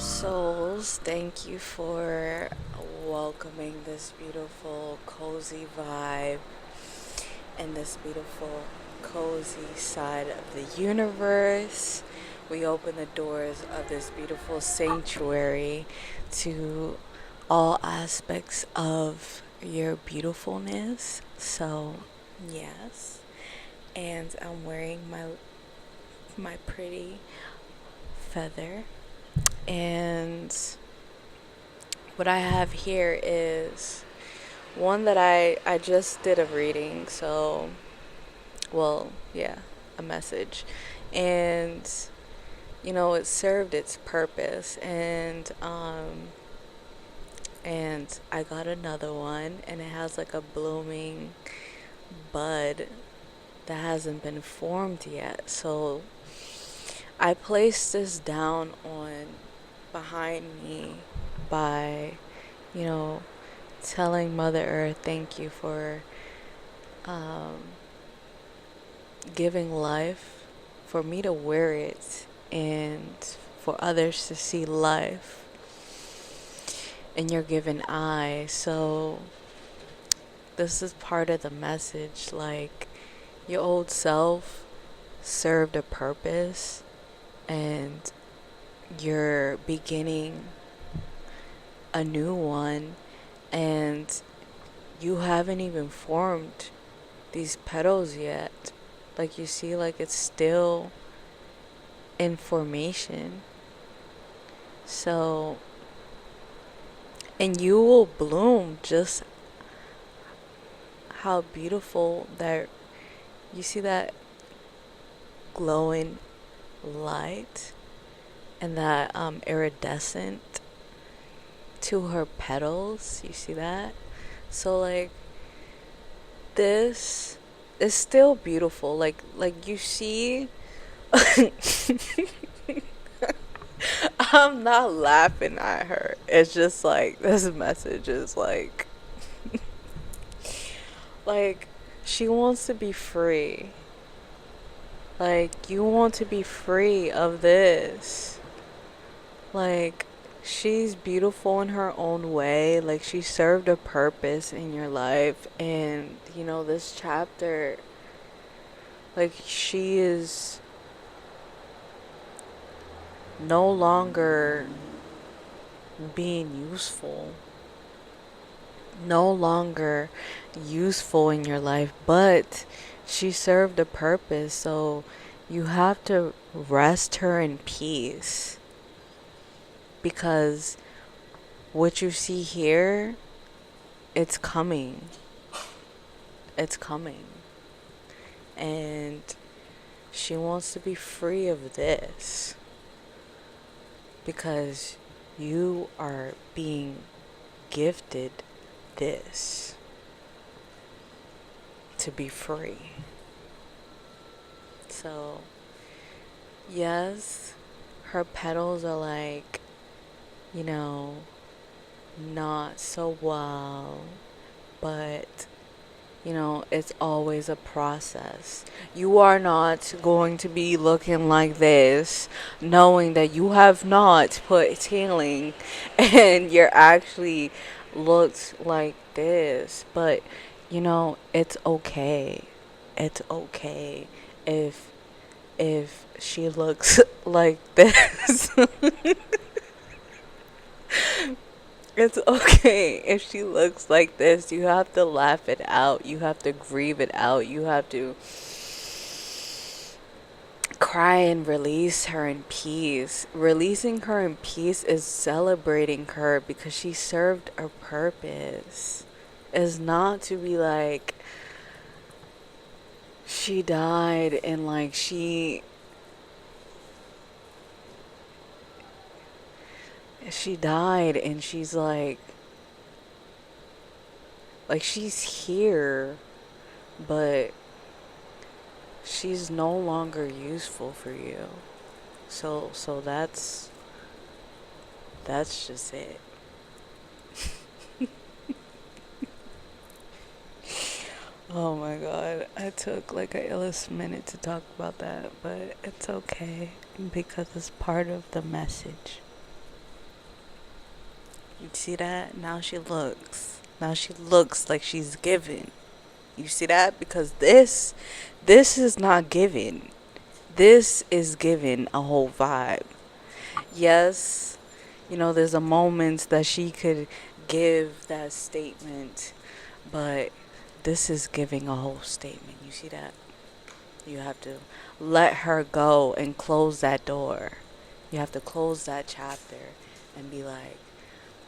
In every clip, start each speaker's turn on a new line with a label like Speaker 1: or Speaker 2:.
Speaker 1: souls? Thank you for welcoming this beautiful, cozy vibe and this beautiful, cozy side of the universe. We open the doors of this beautiful sanctuary to all aspects of your beautifulness. So, yes. And I'm wearing my pretty feather. And what I have here is one that I just did a reading, so well, yeah, a message. And it served its purpose, and I got another one, and it has like a blooming bud that hasn't been formed yet. So I placed this down on behind me by, you know, telling Mother Earth thank you for um, giving life, for me to wear it, and for others to see life in your given eye. So this is part of the message. Like, your old self served a purpose, and you're beginning a new one, and you haven't even formed these petals yet. Like, you see, like, it's still in formation. So, and you will bloom just how beautiful that, you see that glowing light and that iridescent to her petals. You see that? So, like, this is still beautiful. Like you see, I'm not laughing at her. It's just like this message is like she wants to be free. Like, you want to be free of this. Like, she's beautiful in her own way. Like, she served a purpose in your life. And, this chapter, like, she is no longer being useful. No longer useful in your life. But she served a purpose. So you have to rest her in peace. Because what you see here, it's coming. It's coming. And she wants to be free of this. Because you are being gifted this to be free. So, yes, her petals are like, not so well, but it's always a process. You are not going to be looking like this knowing that you have not put healing and you're actually looked like this. But it's okay. It's okay if she looks like this. It's okay if she looks like this. You have to laugh it out. You have to grieve it out. You have to cry and release her in peace. Releasing her in peace is celebrating her because she served a purpose. Is not to be like, she died and like she died and she's like she's here, but she's no longer useful for you. So that's just it. Oh my god, I took like a illest minute to talk about that, but it's okay because it's part of the message. You see that? Now she looks. Now she looks like she's giving. You see that? Because this is not giving. This is giving a whole vibe. Yes, there's a moment that she could give that statement, but this is giving a whole statement. You see that? You have to let her go and close that door. You have to close that chapter and be like,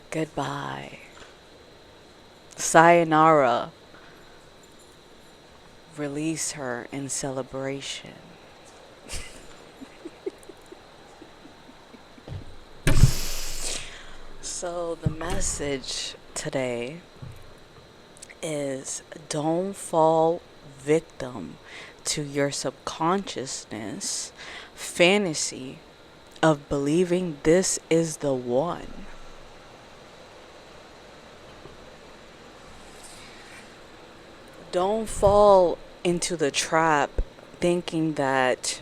Speaker 1: goodbye. Sayonara. Release her in celebration. So, the message today is don't fall victim to your subconsciousness fantasy of believing this is the one. Don't fall into the trap thinking that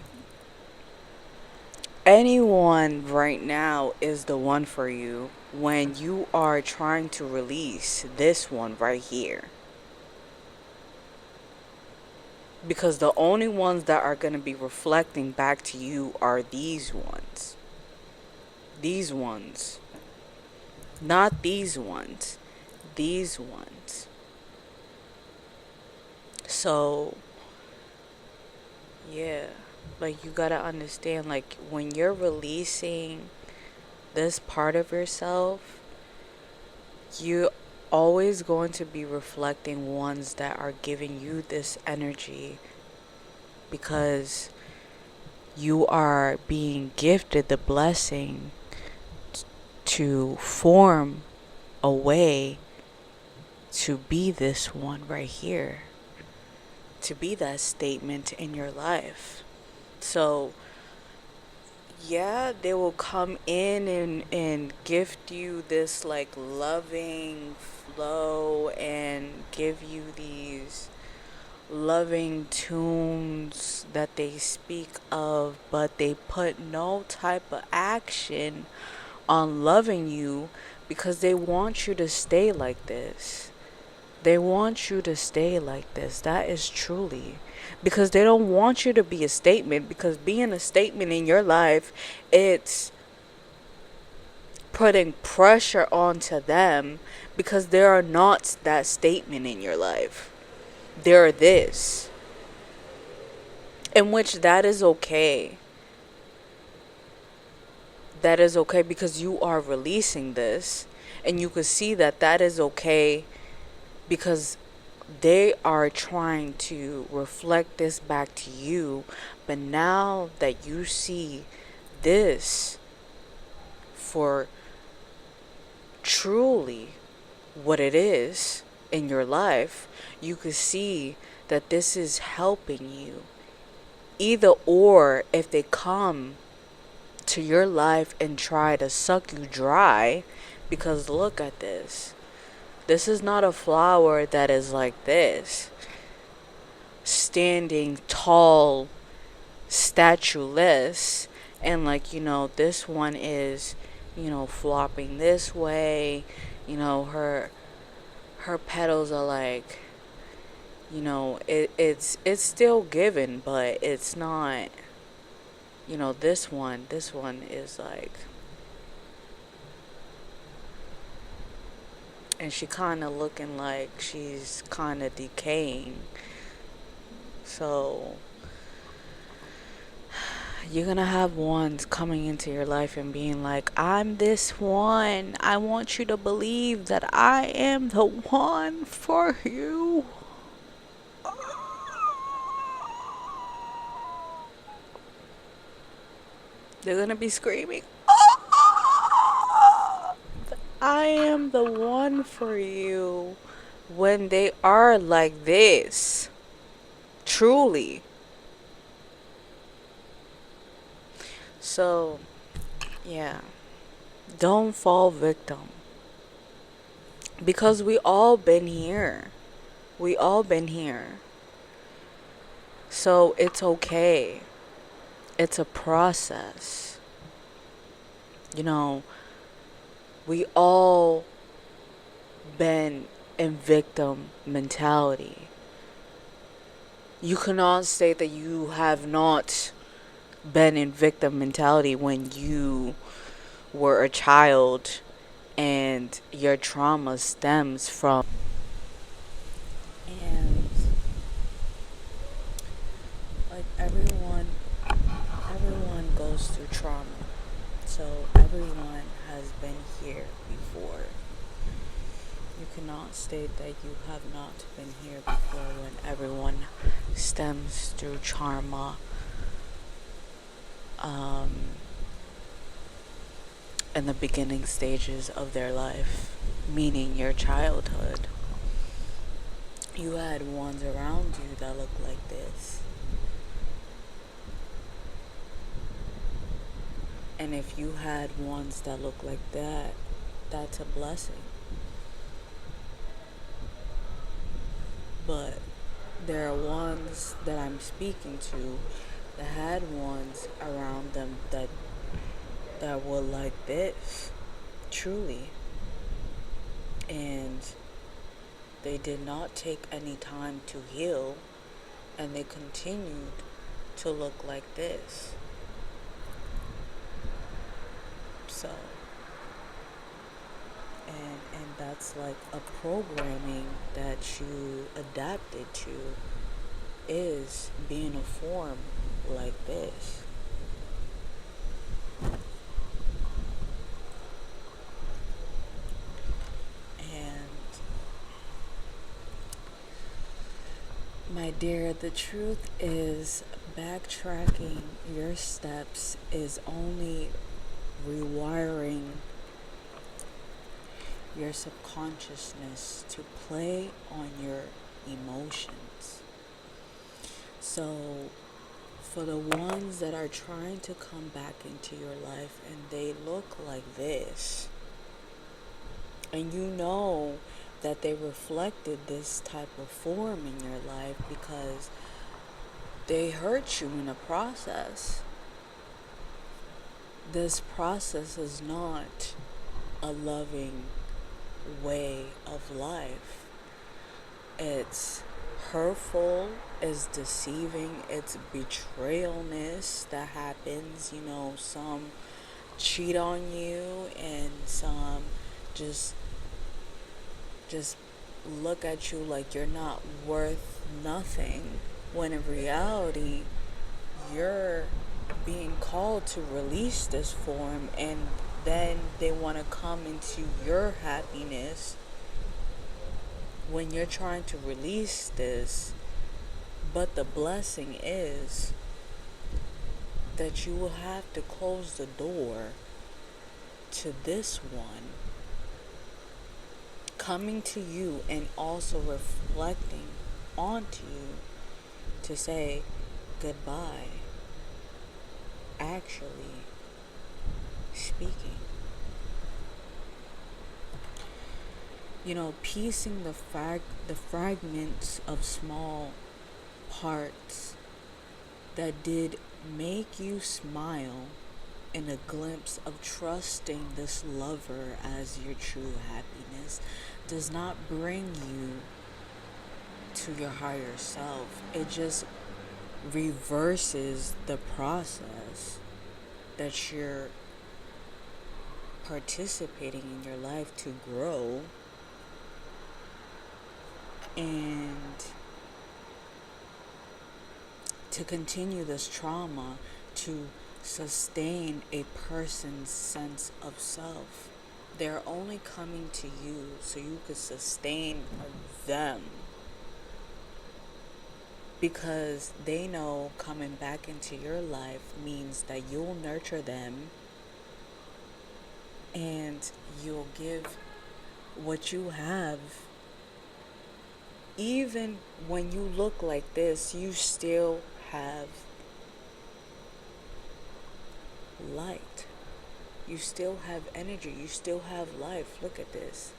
Speaker 1: anyone right now is the one for you when you are trying to release this one right here. Because the only ones that are going to be reflecting back to you are these ones. These ones. Not these ones. These ones. So, yeah. Like, you gotta understand, like, when you're releasing this part of yourself, you're always going to be reflecting ones that are giving you this energy because you are being gifted the blessing to form a way to be this one right here, to be that statement in your life. So, yeah, they will come in and gift you this like loving flow and give you these loving tunes that they speak of, but they put no type of action on loving you because they want you to stay like this. They want you to stay like this. That is truly. Because they don't want you to be a statement. Because being a statement in your life, it's putting pressure onto them. Because they are not that statement in your life. They're this. In which that is okay. That is okay because you are releasing this. And you can see that that is okay because they are trying to reflect this back to you. But now that you see this for truly what it is in your life, you can see that this is helping you. Either or, if they come to your life and try to suck you dry, because look at this. This is not a flower that is like this, standing tall, statueless, and like, this one is, flopping this way, her petals are like, it's still given, but it's not, this one is like, and she kind of looking like she's kind of decaying. So you're gonna have ones coming into your life and being like, I'm this one. I want you to believe that I am the one for you. They're gonna be screaming, I am the one for you, when they are like this. Truly. So, yeah. Don't fall victim. Because we all been here. We all been here. So, it's okay. It's a process. We all been in victim mentality. You cannot say that you have not been in victim mentality when you were a child and your trauma stems from. And like everyone goes through trauma. So everyone has been here before. You cannot state that you have not been here before when everyone stems through trauma in the beginning stages of their life, meaning your childhood. You had ones around you that look like this. And if you had ones that look like that, that's a blessing. But there are ones that I'm speaking to that had ones around them that were like this, truly. And they did not take any time to heal, and they continued to look like this. So, and that's like a programming that you adapted to, is being a form like this. And my dear, the truth is, backtracking your steps is only rewiring your subconsciousness to play on your emotions. So, for the ones that are trying to come back into your life and they look like this, and you know that they reflected this type of form in your life because they hurt you in a process. This process is not a loving way of life. It's hurtful, it's deceiving, it's betrayalness that happens. Some cheat on you and some just look at you like you're not worth nothing, when in reality you're being called to release this form, and then they want to come into your happiness when you're trying to release this. But the blessing is that you will have to close the door to this one coming to you and also reflecting onto you to say goodbye. Actually speaking, piecing the fragments of small parts that did make you smile in a glimpse of trusting this lover as your true happiness does not bring you to your higher self. It just reverses the process that you're participating in your life to grow and to continue this trauma, to sustain a person's sense of self. They're only coming to you so you could sustain them, because they know coming back into your life means that you'll nurture them and you'll give what you have. Even when you look like this, you still have light. You still have energy. You still have life. Look at this.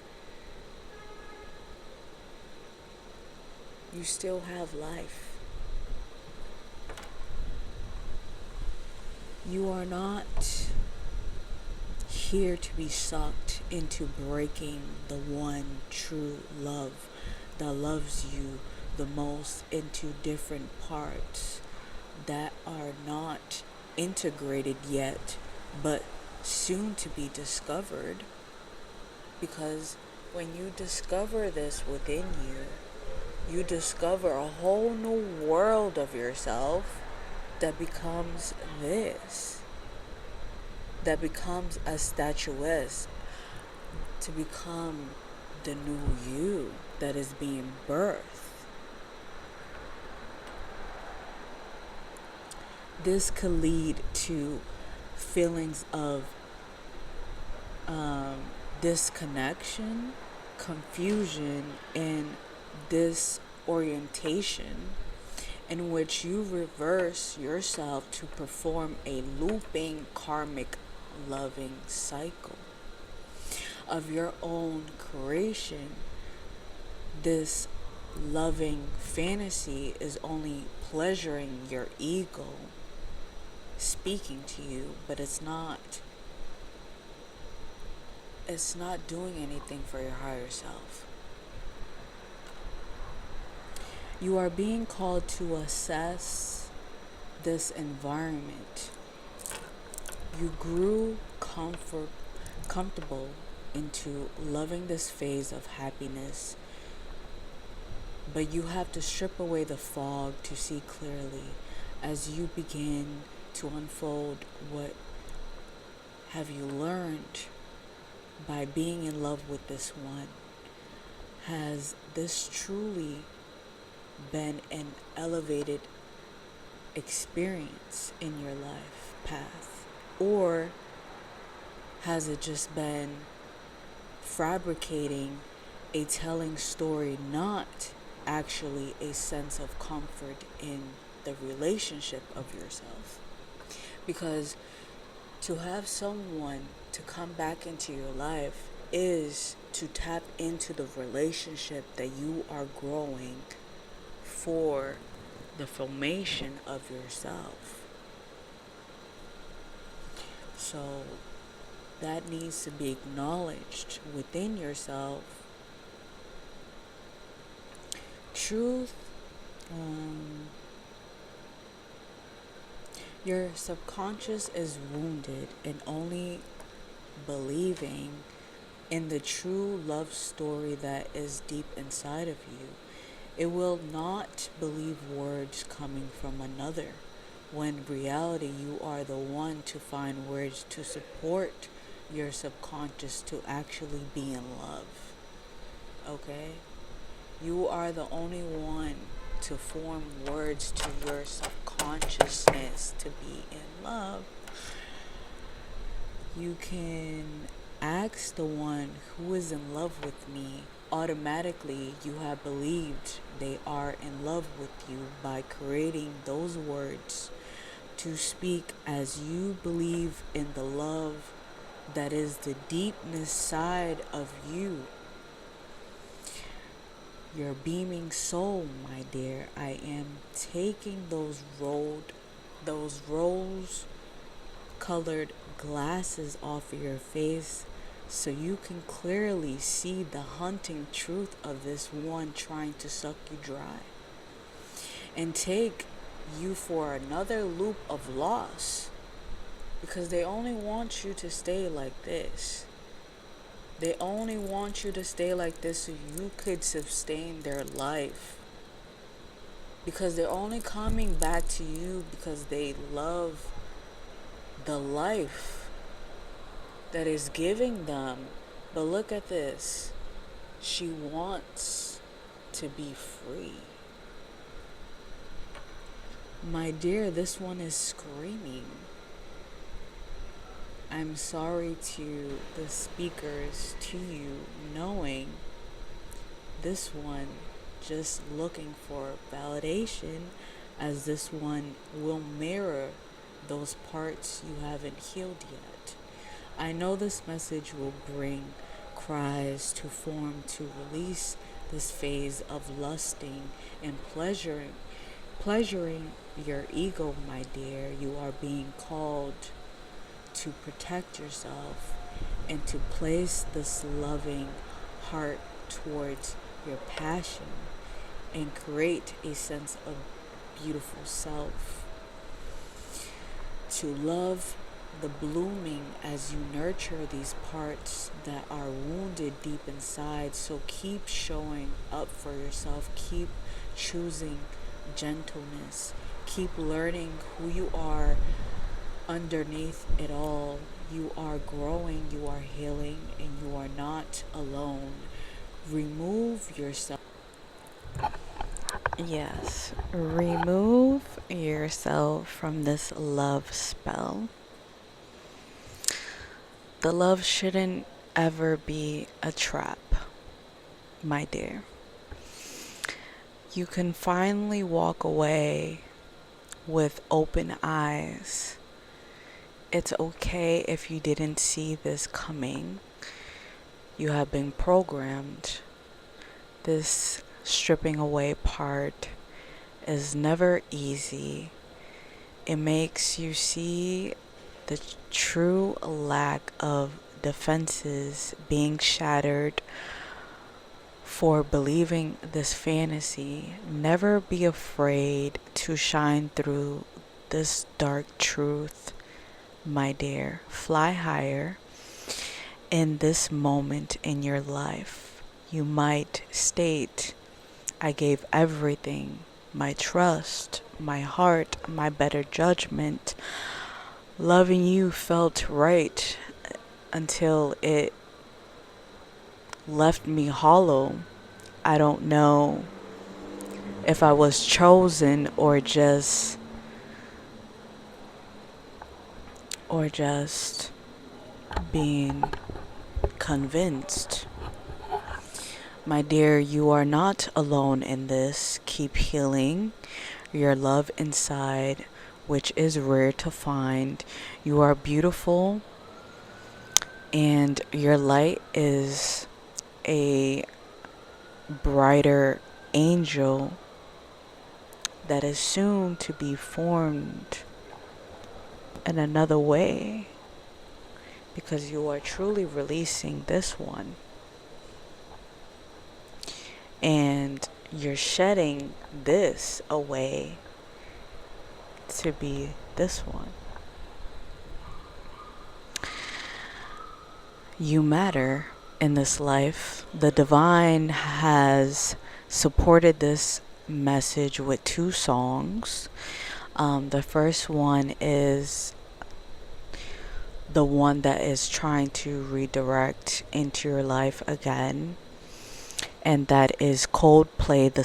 Speaker 1: You still have life. You are not here to be sucked into breaking the one true love that loves you the most into different parts that are not integrated yet, but soon to be discovered. Because when you discover this within you discover a whole new world of yourself that becomes this, that becomes a statuesque, to become the new you that is being birthed. This could lead to feelings of disconnection, confusion, and disorientation, in which you reverse yourself to perform a looping karmic loving cycle of your own creation. This loving fantasy is only pleasuring your ego speaking to you, but it's not doing anything for your higher self. You are being called to assess this environment. You grew comfortable into loving this phase of happiness, but you have to strip away the fog to see clearly as you begin to unfold what have you learned by being in love with this one. Has this truly been an elevated experience in your life path? Or has it just been fabricating a telling story, not actually a sense of comfort in the relationship of yourself? Because to have someone to come back into your life is to tap into the relationship that you are growing for the formation of yourself. So that needs to be acknowledged within yourself. Truth, your subconscious is wounded in only believing in the true love story that is deep inside of you. It will not believe words coming from another, when in reality you are the one to find words to support your subconscious to actually be in love. Okay? You are the only one to form words to your subconsciousness to be in love. You can ask the one who is in love with me. Automatically, you have believed they are in love with you by creating those words to speak as you believe in the love that is the deepness side of you. Your beaming soul, my dear, I am taking those rose-colored glasses off of your face so you can clearly see the hunting truth of this one trying to suck you dry and take you for another loop of loss, because they only want you to stay like this. They only want you to stay like this so you could sustain their life. Because they're only coming back to you because they love the life that is giving them. But look at this. She wants to be free. My dear, this one is screaming. I'm sorry to the speakers, to you, knowing this one just looking for validation, as this one will mirror those parts you haven't healed yet. I know this message will bring cries to form to release this phase of lusting and pleasuring your ego, my dear. You are being called to protect yourself and to place this loving heart towards your passion and create a sense of beautiful self. To love the blooming as you nurture these parts that are wounded deep inside. So keep showing up for yourself. Keep choosing gentleness. Keep learning who you are underneath it all. You are growing, you are healing, and you are not alone. Remove yourself. Yes, remove yourself from this love spell. The love shouldn't ever be a trap, my dear. You can finally walk away with open eyes. It's okay if you didn't see this coming. You have been programmed. This stripping away part is never easy. It makes you see the true lack of defenses being shattered for believing this fantasy. Never be afraid to shine through this dark truth, my dear. Fly higher in this moment in your life. You might state, I gave everything, my trust, my heart, my better judgment. Loving you felt right until it left me hollow. I don't know if I was chosen or just being convinced. My dear, you are not alone in this. Keep healing your love inside, which is rare to find. You are beautiful, and your light is a brighter angel that is soon to be formed in another way, because you are truly releasing this one, and you're shedding this away to be this one. You matter in this life. The divine has supported this message with 2 songs. The first one is the one that is trying to redirect into your life again, and that is Coldplay, the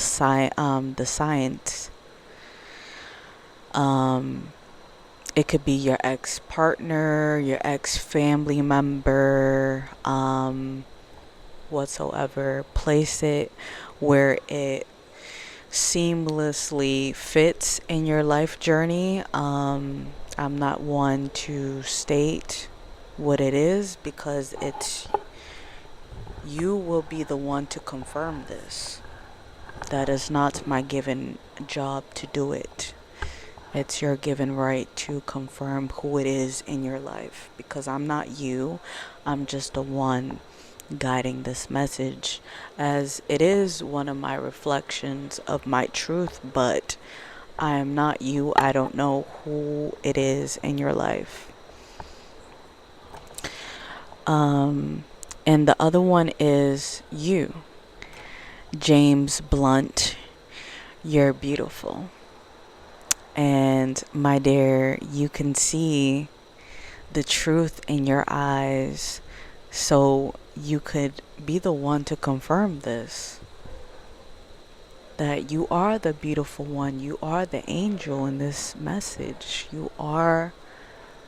Speaker 1: Science. It could be your ex-partner, your ex-family member, whatsoever. Place it where it seamlessly fits in your life journey. I'm not one to state what it is, because you will be the one to confirm this. That is not my given job to do it. It's your given right to confirm who it is in your life, because I'm not you. I'm just the one guiding this message, as it is one of my reflections of my truth, but I am not you. I don't know who it is in your life. And the other one is you, James Blunt. You're beautiful. And my dear, you can see the truth in your eyes, so you could be the one to confirm this. That you are the beautiful one. You are the angel in this message. You are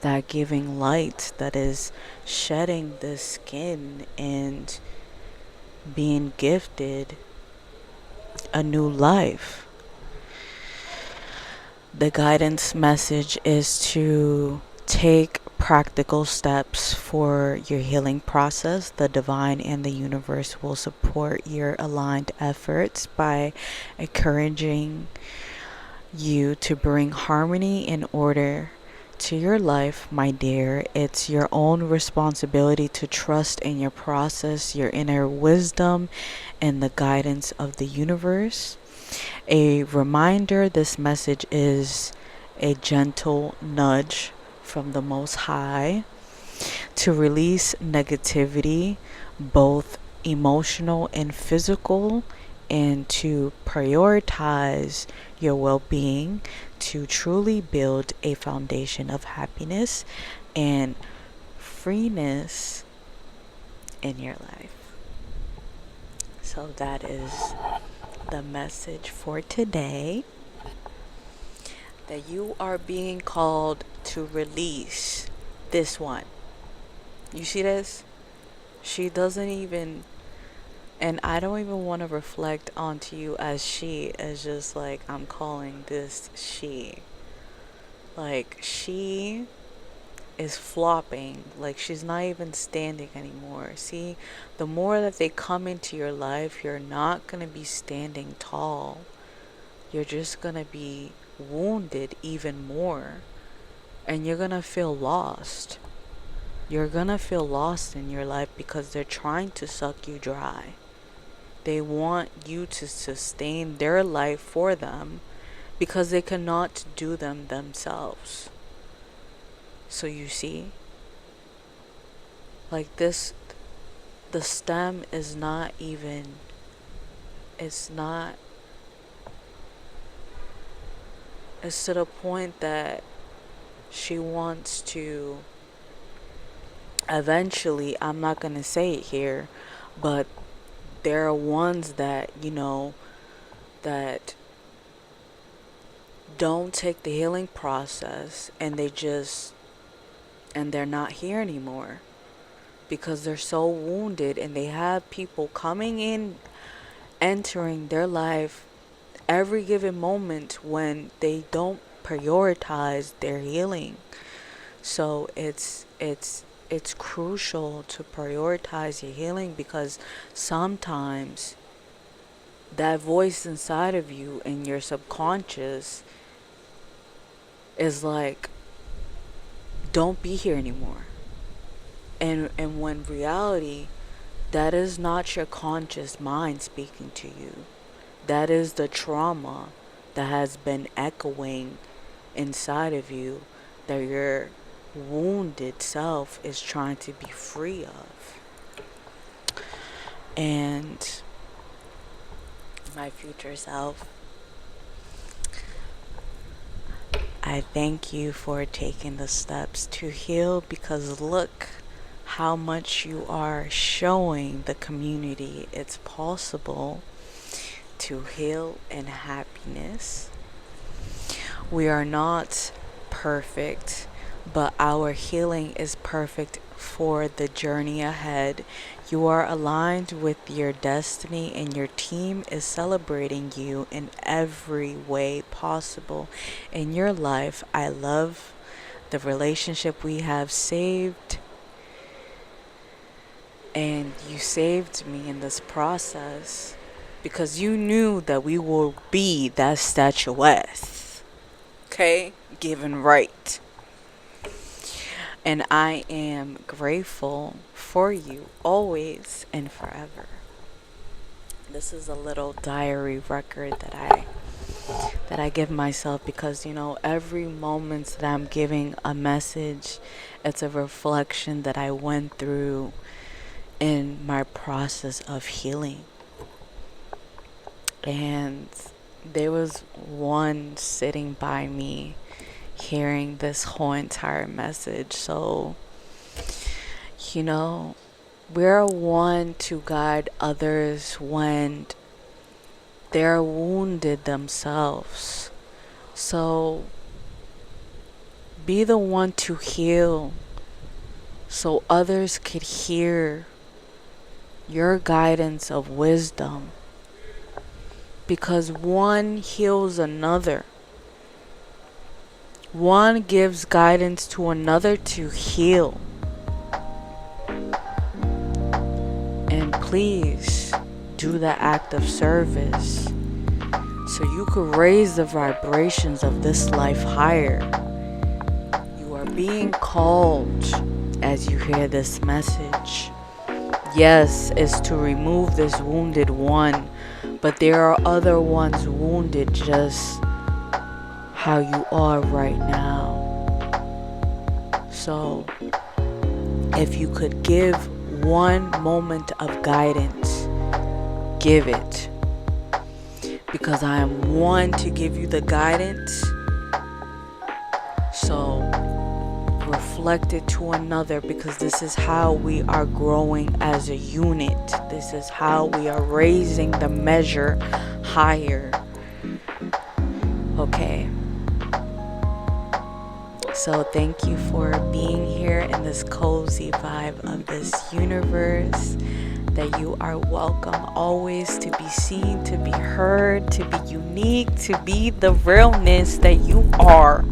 Speaker 1: that giving light that is shedding the skin and being gifted a new life. The guidance message is to take practical steps for your healing process. The divine and the universe will support your aligned efforts by encouraging you to bring harmony in order to your life, my dear, it's your own responsibility to trust in your process, your inner wisdom, and the guidance of the universe. A reminder, this message is a gentle nudge from the Most High to release negativity, both emotional and physical, and to prioritize your well being to truly build a foundation of happiness and freeness in your life. So, that is the message for today, that you are being called to release this one. You see this? She doesn't even, and I don't even want to reflect onto you as she, as just like I'm calling this she. Like, she is flopping, like she's not even standing anymore. See, the more that they come into your life, you're not going to be standing tall. You're just going to be wounded even more, and you're going to feel lost. You're going to feel lost in your life because they're trying to suck you dry. They want you to sustain their life for them because they cannot do them themselves. So you see, like this, the stem is not even, it's not, it's to the point that she wants to eventually, I'm not going to say it here, but there are ones that, that don't take the healing process, and they're not here anymore because they're so wounded, and they have people coming in, entering their life every given moment when they don't prioritize their healing. So it's crucial to prioritize your healing, because sometimes that voice inside of you in your subconscious is like, don't be here anymore. And when reality, that is not your conscious mind speaking to you. That is the trauma that has been echoing inside of you, that your wounded self is trying to be free of. And my future self, I thank you for taking the steps to heal, because look how much you are showing the community it's possible to heal in happiness. We are not perfect, but our healing is perfect for the journey ahead. You are aligned with your destiny, and your team is celebrating you in every way possible in your life. I love the relationship we have saved, and you saved me in this process because you knew that we will be that statuette, okay, given right. And I am grateful for you always and forever. This is a little diary record that I give myself, because every moment that I'm giving a message, it's a reflection that I went through in my process of healing. And there was one sitting by me hearing this whole entire message. So, we're one to guide others when they're wounded themselves. So, be the one to heal so others could hear your guidance of wisdom, because one heals another. One gives guidance to another to heal. And please do the act of service so you could raise the vibrations of this life higher. You being called, as you hear this message, yes, is to remove this wounded one, but there are other ones wounded just how you are right now. So if you could give one moment of guidance, give it. Because I am one to give you the guidance. So reflect it to another, because this is how we are growing as a unit. This is how we are raising the measure higher. Okay. So thank you for being here in this cozy vibe of this universe. That you are welcome always to be seen, to be heard, to be unique, to be the realness that you are.